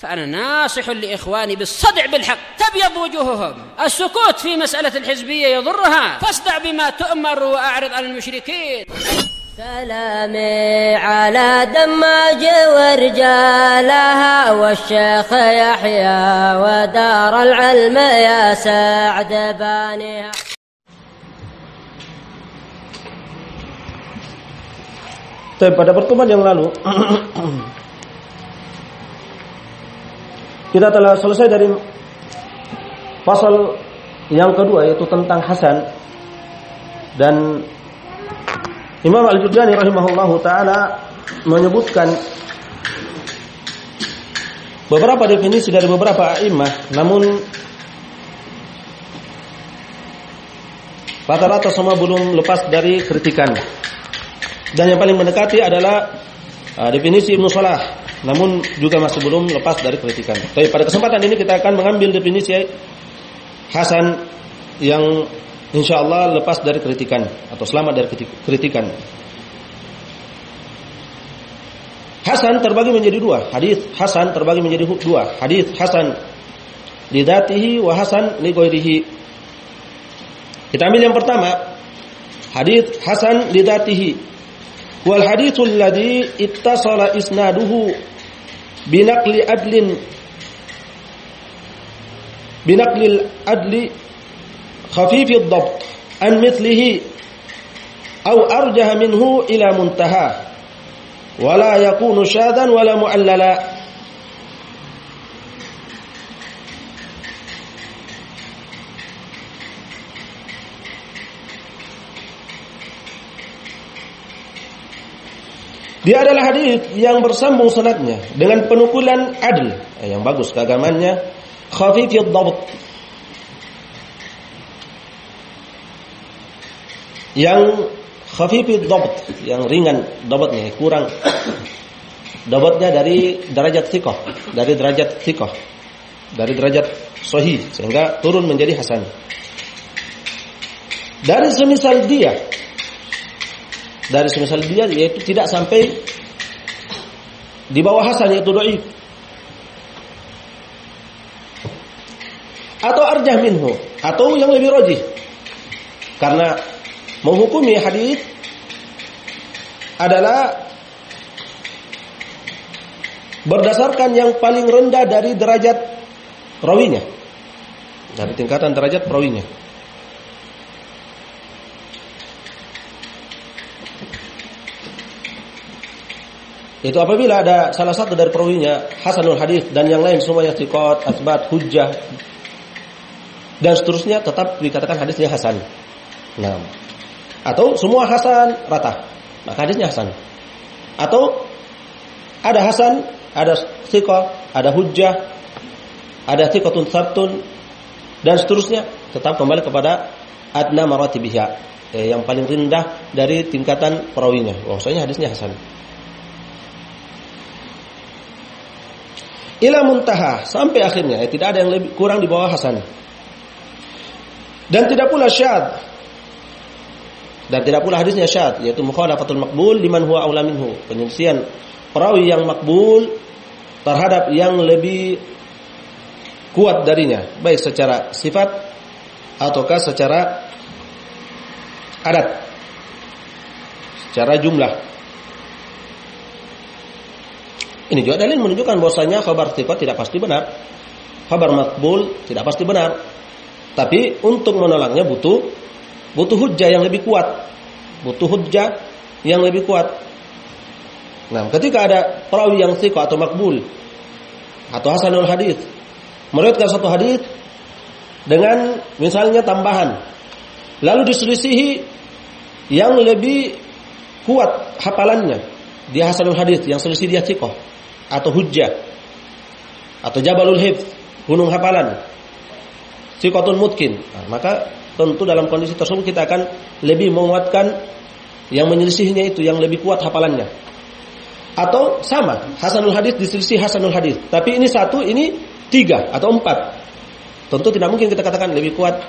فأنا ناصح لإخواني بالصدع بالحق تبيض وجوههم. السكوت في مسألة الحزبية يضرها، فاصدع بما تؤمر وأعرض عن المشركين. سلامي على دماج ورجالها والشيخ يحيى ودار العلم يا سعد بانيها. Pada pertemuan yang lalu kita telah selesai dari pasal yang kedua, yaitu tentang Hasan, dan Imam Al-Jurjani rahimahullahu ta'ala menyebutkan beberapa definisi dari beberapa a'imah, namun rata-rata semua belum lepas dari kritikan. Dan yang paling mendekati adalah definisi Ibnu Salah, namun juga masih belum lepas dari kritikan. Tapi pada kesempatan ini kita akan mengambil definisi Hasan yang insyaallah lepas dari kritikan atau selamat dari kritikan. Hasan terbagi menjadi dua. Hadis Hasan terbagi menjadi dua. Hadis Hasan li dzatihi wa Hasan li ghairihi. Kita ambil yang pertama, hadis Hasan li dzatihi. Wal haditsul ladzi ittasala isnaduhu binaqli adli khafif ad-dabt an mithlihi aw arjah minhu ila muntaha wala yakunu syadan wala mu'allala. Dia adalah hadis yang bersambung sanadnya dengan penukulan adl, yang bagus keagamannya, khafifiyad dabt, yang khafifiyad dabt, yang ringan dabatnya, kurang dabatnya dari derajat thiqah, dari derajat sahih, sehingga turun menjadi hasan. Dari semisal dia yaitu tidak sampai di bawah hasan, yaitu dhaif, atau arjah minhu, atau yang lebih rajih. Karena menghukumi hadis adalah berdasarkan yang paling rendah dari derajat rawinya, dari tingkatan derajat perawinya. Itu apabila ada salah satu dari perawinya hasanul hadis dan yang lain semuanya thiqat, asbat, hujjah dan seterusnya, tetap dikatakan hadisnya hasan. Nah, atau semua hasan rata, maka hadisnya hasan. Atau ada hasan, ada thiqah, ada hujjah, ada thiqatun sabtun dan seterusnya, tetap kembali kepada adna maratibihya, yang paling rendah dari tingkatan perawinya. Maksudnya hadisnya hasan. Ila muntaha, sampai akhirnya, tidak ada yang lebih kurang di bawah hasan. Dan tidak pula syadz, dan tidak pula hadisnya syadz, yaitu mukhalafatul maqbul liman huwa aula minhu, penyelisihan perawi yang makbul terhadap yang lebih kuat darinya, baik secara sifat ataukah secara adat, secara jumlah. Ini juga dalil menunjukkan bahwasanya khabar thiqah tidak pasti benar, khabar maqbul tidak pasti benar. Tapi untuk menolaknya butuh hujjah yang lebih kuat, Nah, ketika ada perawi yang thiqah atau maqbul atau hasanul hadis meriwayatkan satu hadis dengan misalnya tambahan, lalu diselisihi yang lebih kuat hafalannya, dia hasanul hadis, yang selisih dia thiqah atau hujjah atau jabalul hifz, gunung hafalan, thiqatun mutqin. Nah, maka tentu dalam kondisi tersebut kita akan lebih menguatkan yang menyelisihinya itu, yang lebih kuat hafalannya. Atau sama, hasanul hadis diselisih hasanul hadis, tapi ini satu, ini 3 atau 4. Tentu tidak mungkin kita katakan lebih kuat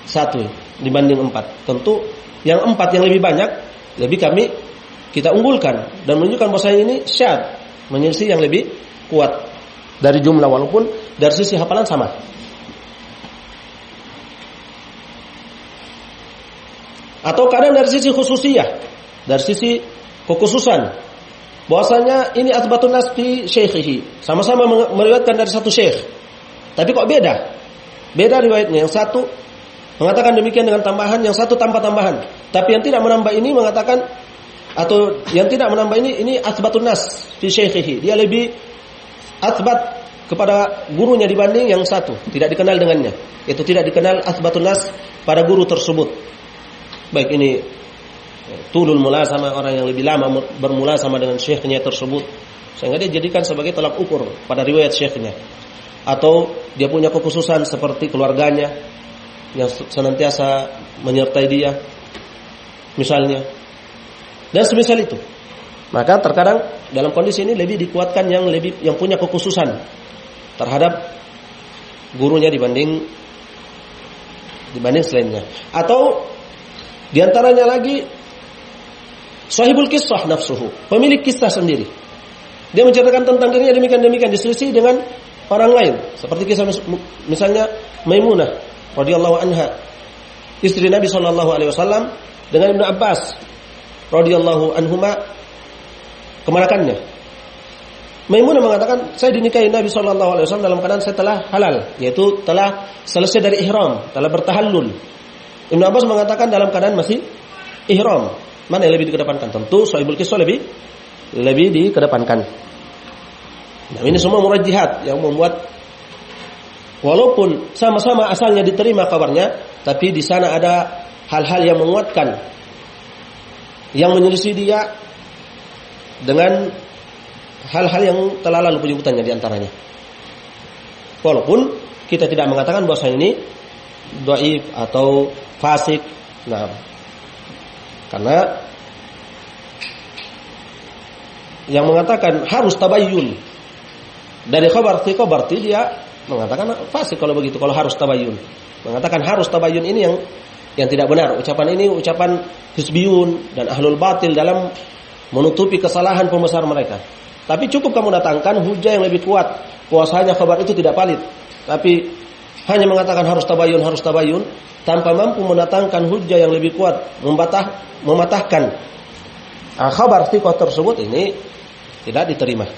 1 dibanding 4. Tentu yang 4 yang lebih banyak kita unggulkan dan menunjukkan bahwa ini syadz, menyelisih yang lebih kuat. dari jumlah, walaupun dari sisi hafalan sama. Atau kadang dari sisi khususiyah, dari sisi kekhususan, bahwasanya ini athbatun nas fi syaikhihi, sama-sama meriwayatkan dari satu syekh, tapi kok beda riwayatnya. Yang satu mengatakan demikian dengan tambahan, yang satu tanpa tambahan. Tapi yang tidak menambah ini mengatakan, atau yang tidak menambah ini athbatun nas fi syaikhihi, dia lebih athbat kepada gurunya dibanding yang satu, tidak dikenal dengannya. Itu tidak dikenal athbatun nas pada guru tersebut. Baik ini tulul mulasama, orang yang lebih lama bermulasama dengan syekhnya tersebut, sehingga dia jadikan sebagai tolak ukur pada riwayat syekhnya. Atau dia punya kekhususan seperti keluarganya yang senantiasa menyertai dia, misalnya, dan semisal itu. Maka terkadang dalam kondisi ini lebih dikuatkan yang punya kekhususan terhadap gurunya dibanding selainnya. Atau diantaranya lagi sahibul kisah nafsuhu, pemilik kisah sendiri. Dia menceritakan tentang dirinya demikian diselisih dengan orang lain. Seperti kisah misalnya Maimunah radhiyallahu anha, istri Nabi sallallahu alaihi wasallam, dengan Ibnu Abbas radhiyallahu anhuma, kemarakannya. Maimunah mengatakan, saya dinikahi Nabi sallallahu alaihi wasallam dalam keadaan saya telah halal, yaitu telah selesai dari ihram, telah bertahallul. Ibnu Abbas mengatakan dalam keadaan masih ihram. Mana yang lebih dikedepankan? Tentu sahibul kisah lebih dikedepankan. Nah, ini semua murajjihat yang membuat walaupun sama-sama asalnya diterima kabarnya, tapi di sana ada hal-hal yang menguatkan, yang menyelisih dia dengan hal-hal yang telah lalu penyebutannya di antaranya. Walaupun kita tidak mengatakan bahwa ini dhaif atau fasik. Nah, karena yang mengatakan harus tabayyun dari khabar thiqah, berarti dia mengatakan fasik kalau begitu. Kalau harus tabayyun, mengatakan harus tabayyun ini yang tidak benar. Ucapan ini ucapan hizbiyun dan ahlul batil dalam menutupi kesalahan pembesar mereka. Tapi cukup kamu datangkan hujah yang lebih kuat, puasanya khabar itu tidak valid. Tapi hanya mengatakan harus tabayyun tanpa mampu mendatangkan hujah yang lebih kuat, mematahkan khabar thiqah tersebut, ini tidak diterima.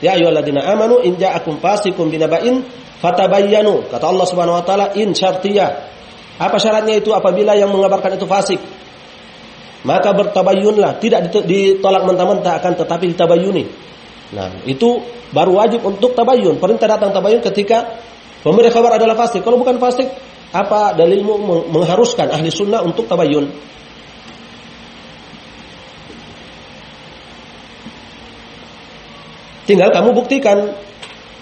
Ya ayyuhalladzina amanu in ja'akum fasiqun binaba'in fatabayyanu. Kata Allah Subhanahu wa taala, in syartiyah. Apa syaratnya itu? Apabila yang mengabarkan itu fasik, maka bertabayyunlah, tidak ditolak mentah-mentah, akan tetapi ditabayyuni. Nah, itu baru wajib untuk tabayyun. Perintah datang tabayyun ketika pemberi kabar adalah fasik. Kalau bukan fasik, apa dalilmu mengharuskan ahli sunnah untuk tabayyun? Tinggal kamu buktikan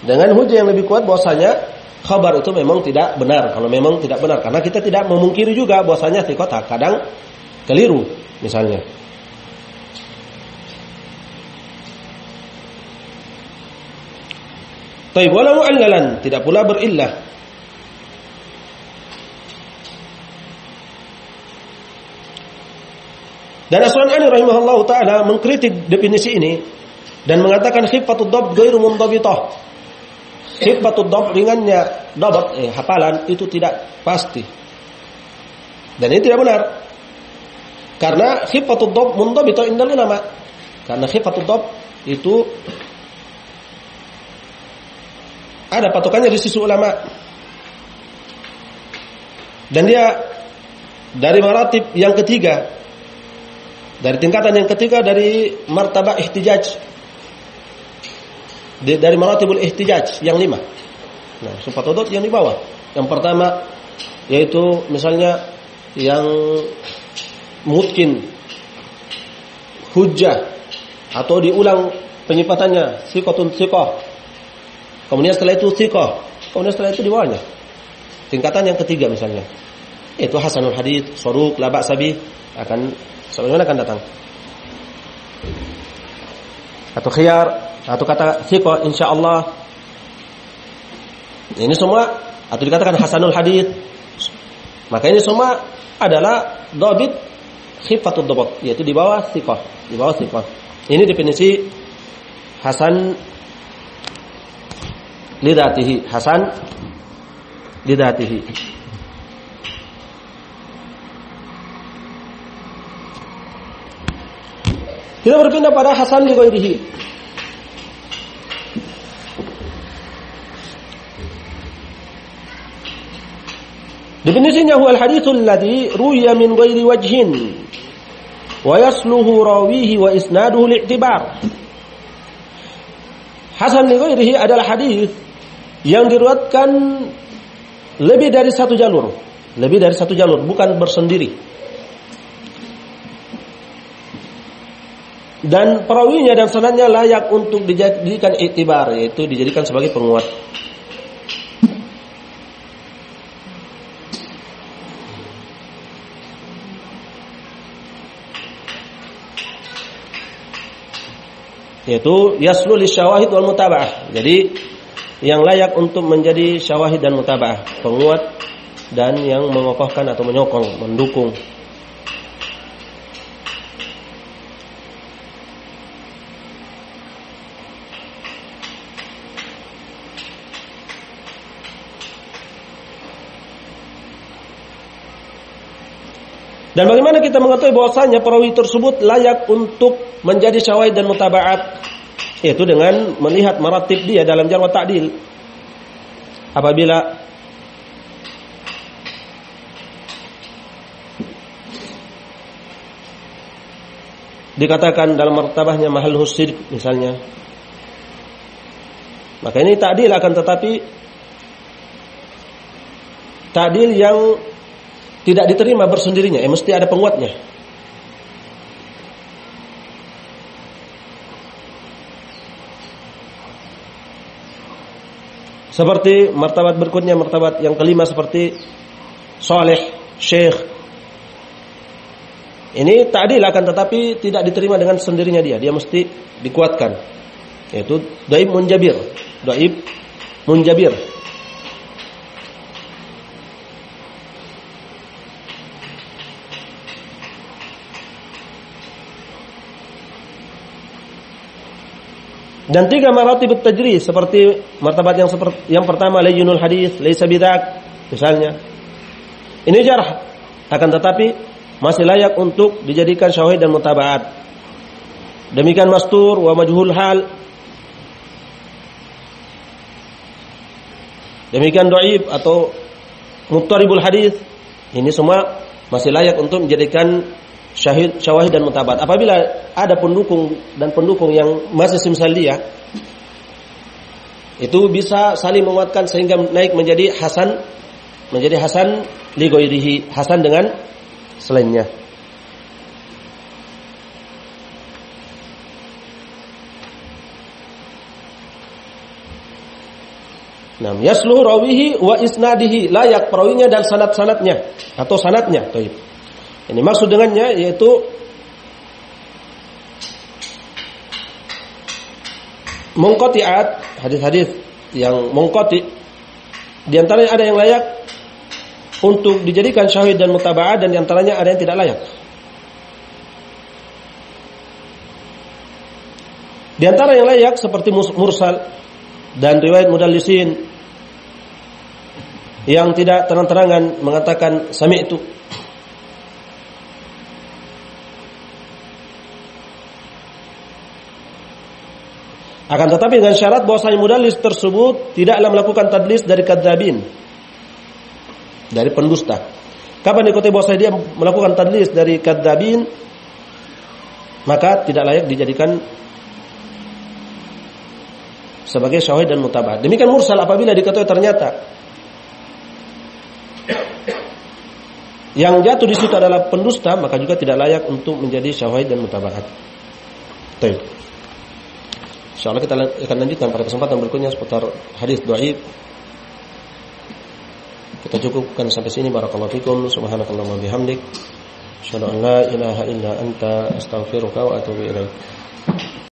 dengan hujah yang lebih kuat bahwasanya khabar itu memang tidak benar. Kalau memang tidak benar, karena kita tidak memungkiri juga bahwasanya thiqah kadang keliru, misalnya. Taib wala mu'allalan, tidak pula berillah. Dan As-Sun'ani rahimahullahu taala mengkritik definisi ini dan mengatakan khifatud dhabt ghairu mundhabitah. Khifatud dhabt, ringannya dhabt, hafalan itu tidak pasti. Dan ini tidak benar. Karena khifatud dhabt mundhabitah indal ulama. Karena khifatud dhabt itu ada patokannya di sisi ulama. Dan dia dari maratib yang ketiga, dari tingkatan yang ketiga, dari martabah ihtijaj, dari maratibul ihtijaj yang 5. Nah, sifatudut yang di bawah. Yang pertama yaitu misalnya yang mungkin hujjah atau diulang penyifatannya thiqatun thiqah. Kemudian setelah itu thiqah. Kemudian setelah itu di bawahnya tingkatan yang ketiga misalnya itu hasanul hadits, saduq, la ba'sa bih, akan sebagaimana akan datang. Atau khiyar, atau kata thiqah insyaallah. Ini semua atau dikatakan hasanul hadits. Maka ini semua adalah dhabit khifatud dhabt, yaitu di bawah thiqah, di bawah thiqah. Ini definisi hasan lidatihi, hasan lidatihi. Kita berpindah pada hasan li ghairihi. Definisinya huwa al-haditsul ladzi ruwiya min ghairi wajhin wa yasluhu rawihi wa isnaduhu li'tibar. Hasan li ghairihi adalah hadis yang diriwayatkan lebih dari satu jalur, bukan bersendiri. Dan perawinya dan sanadnya layak untuk dijadikan iktibar, yaitu dijadikan sebagai penguat. Yaitu yaslu lisyawahid wal mutaba'ah. Jadi yang layak untuk menjadi syawahid dan mutaba'ah, penguat dan yang mengokohkan atau menyokong, mendukung. Dan bagaimana kita mengetahui bahwasanya perawi tersebut layak untuk menjadi syawahid dan mutaba'at? Yaitu dengan melihat maratib dia dalam jarh wa ta'dil. Apabila dikatakan dalam martabahnya mahal hussid misalnya, maka ini ta'dil, akan tetapi ta'dil yang tidak diterima bersendirinya, mesti ada penguatnya. Seperti martabat berikutnya, martabat yang kelima seperti saleh, syekh. Ini ta'dil, akan tetapi tidak diterima dengan sendirinya dia mesti dikuatkan. Yaitu dhaif munjabir. Dan 3 maratib tajrih, seperti martabat yang pertama layyinul hadis, laisa bidak misalnya. Ini jarh, akan tetapi masih layak untuk dijadikan syahid dan mutaba'at. Demikian mastur wa majhul hal. Demikian dhaif atau muttaribul hadis. Ini semua masih layak untuk menjadikan syawahid dan mutabat. Apabila ada pendukung yang masih semisal dia, itu bisa saling menguatkan sehingga naik menjadi hasan li ghairihi, hasan dengan selainnya. Nah, yasluhu rawihi wa isnadihi, layak perawinya dan sanad-sanadnya atau sanadnya. Baik. Ini maksud dengannya yaitu munqati'at, hadis-hadis yang munqati, di antaranya ada yang layak untuk dijadikan syahid dan mutaba'ah, dan di antaranya ada yang tidak layak. Di antara yang layak seperti mursal dan riwayat mudallisin yang tidak terang-terangan mengatakan sami'tu. Akan tetapi dengan syarat bahwasanya mudallis tersebut tidaklah melakukan tadlis dari kadzabin, dari pendusta. Kapan diketahui bahwasanya dia melakukan tadlis dari kadzabin, maka tidak layak dijadikan sebagai syahid dan mutaba'at. Demikian mursal, apabila diketahui ternyata yang jatuh di situ adalah pendusta, maka juga tidak layak untuk menjadi syahid dan mutaba'at. Baik. Insyaallah kita akan lanjutkan pada kesempatan berikutnya seputar hadis dhaif. Kita cukupkan sampai sini. Barakallahu fikum. Subhanakallahumma bihamdik, asyhadu an la ilaha illa anta, astaghfiruka wa atubu ilaik.